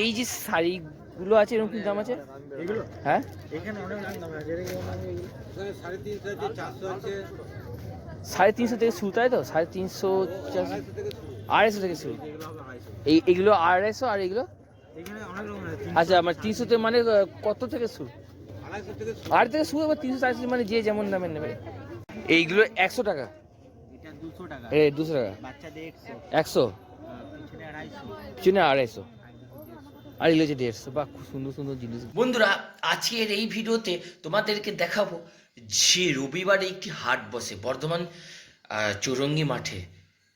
এই যে শাড়িগুলো আছে এরকম কি দাম আছে এগুলো হ্যাঁ এখানে অনেক দাম আছে। এর কেমন দাম এগুলো? এখানে 350 আছে, 400 আছে, 350 থেকে শুরু তাই তো 350 250 থেকে শুরু। 250 থেকে শুরু এগুলো হবে 250। এইগুলো 250 আর এগুলো এখানে অনেক রকম আছে। আচ্ছা আমার 300 তে মানে কত থেকে শুরু 250 থেকে শুরু। আর থেকে শুরু আবার 300 400 মানে যে যেমন দামের নেবে এইগুলো 100 টাকা এটা 200 টাকা, 200 টাকা বাচ্চাদের 100, 100 পিছনে 250, পিছনে 250 150। আর এগুলো হচ্ছে 150 বা খুব সুন্দর সুন্দর জিনিস। বন্ধুরা আজকের এই ভিডিওতে তোমাদেরকে দেখাবো যে রবিবারে একটি হাট বসে বর্ধমান চৌরঙ্গি মাঠে,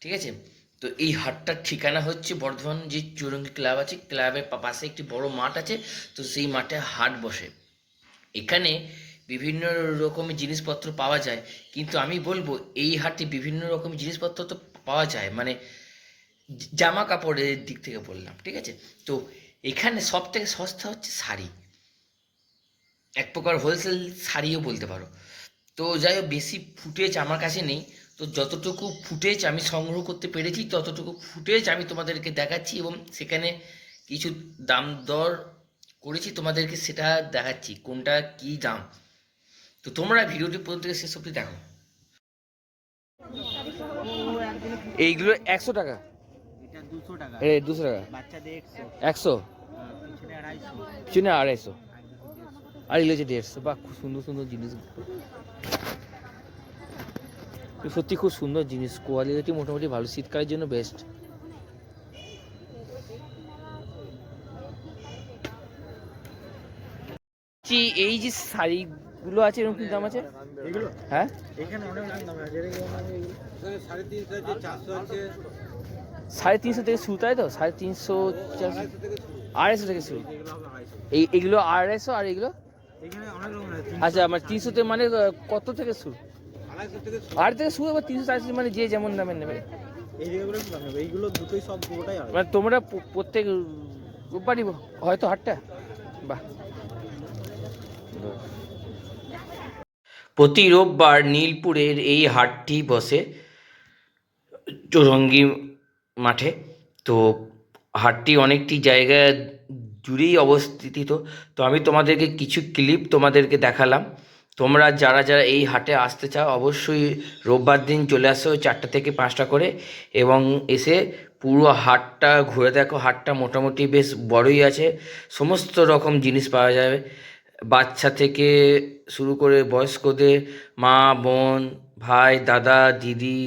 ঠিক আছে? তো এই হাটটার ঠিকানা হচ্ছে বর্ধমান যে চৌরঙ্গি ক্লাব আছে, ক্লাবের পাশে একটি বড় মাঠ আছে, তো সেই মাঠে হাট বসে। এখানে বিভিন্ন রকমের জিনিসপত্র পাওয়া যায়, কিন্তু আমি বলবো এই হাটে বিভিন্ন রকমের জিনিসপত্র তো পাওয়া যায়, মানে জামা কাপড়ের দিক থেকে বললাম, ঠিক আছে? তো এখানে সব থেকে সস্তা হচ্ছে শাড়ি, এক প্রকার হোলসেল শাড়িও বলতে পারো। তো যাই হোক, বেশি ফুটেজ আমার কাছে নেই, তো যতটুকু ফুটেজ আমি সংগ্রহ করতে পেরেছি ততটুকু ফুটেজ আমি তোমাদেরকে দেখাচ্ছি, এবং সেখানে কিছু দাম দর করেছি তোমাদেরকে সেটা দেখাচ্ছি কোনটা কি দাম। তো তোমরা ভিডিওটি প্রথম থেকে শেষ অবধি দেখো। এইগুলো 100 টাকা, এটা 200 টাকা, 200 টাকা, বাচ্চাদের 100, 100 পিছনে 250, পিছনে 250 150। আর এগুলো হচ্ছে 150 বা খুব সুন্দর সুন্দর জিনিস, সত্যি খুব সুন্দর জিনিস, কোয়ালিটি মোটামুটি ভালো, শীতকালের জন্য বেস্ট। এই যে শাড়িগুলো আছে এরকম কি দাম আছে এগুলো হ্যাঁ এখানে অনেক দাম আছে। এর কেমন দাম এগুলো? এখানে 350 আছে, 400 আছে, 350 থেকে শুরু তাই তো 350 250 থেকে শুরু। 250 থেকে শুরু এগুলো হবে 250। এইগুলো 250 আর এগুলো এখানে অনেক রকম আছে। আচ্ছা আমার 300 তে মানে কত থেকে শুরু 250 থেকে শুরু। আর থেকে শুরু আবার 300 400 মানে যে যেমন দামের নেবে। এই জায়গাগুলো কি দাম নেবে? এইগুলো দুটোই সব পুরোটাই হবে। মানে তোমরা প্রত্যেক রোববারই হয়তো হাটটা, বাহ। প্রতি রোববার নীলপুরের এই হাটটি বসে চৌরঙ্গি মাঠে। তো হাটটি অনেকটি জায়গা জুড়েই অবস্থিত, তো আমি তোমাদেরকে কিছু ক্লিপ তোমাদেরকে দেখালাম। তোমরা যারা যারা এই হাটে আসতে চাও অবশ্যই রোববার দিন চলে আসো 4টা থেকে 5টা করে, এবং এসে পুরো হাটটা ঘুরে দেখো। হাটটা মোটামুটি বেশ বড়ই আছে, সমস্ত রকম জিনিস পাওয়া যাবে, বাচ্চা থেকে শুরু করে বয়স্কদের, মা বোন ভাই দাদা দিদি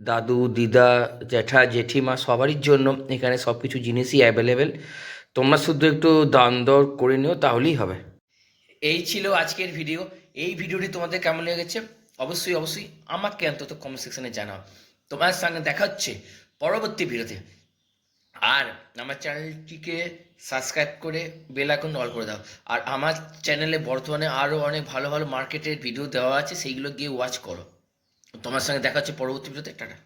দাদু দিদা জ্যাঠা জেঠিমা সবারই জন্য এখানে সব কিছু জিনিসই অ্যাভেলেবেল। তোমরা শুধু একটু দাম দর করে নিও তাহলেই হবে। এই ছিল আজকের ভিডিও। এই ভিডিওটি তোমাদের কেমন লেগেছে অবশ্যই অবশ্যই আমাকে অন্তত কমেন্ট সেকশনে জানাও। তোমার সঙ্গে দেখা হচ্ছে পরবর্তী ভিডিওতে। আর আমার চ্যানেলটিকে সাবস্ক্রাইব করে বেল আইকন অল করে দাও। আর আমার চ্যানেলে বর্তমানে আরও অনেক ভালো ভালো মার্কেটের ভিডিও দেওয়া আছে, সেইগুলো গিয়ে ওয়াচ করো। তোমার সঙ্গে দেখা হচ্ছে পরবর্তী ভিডিওতে। টাটা।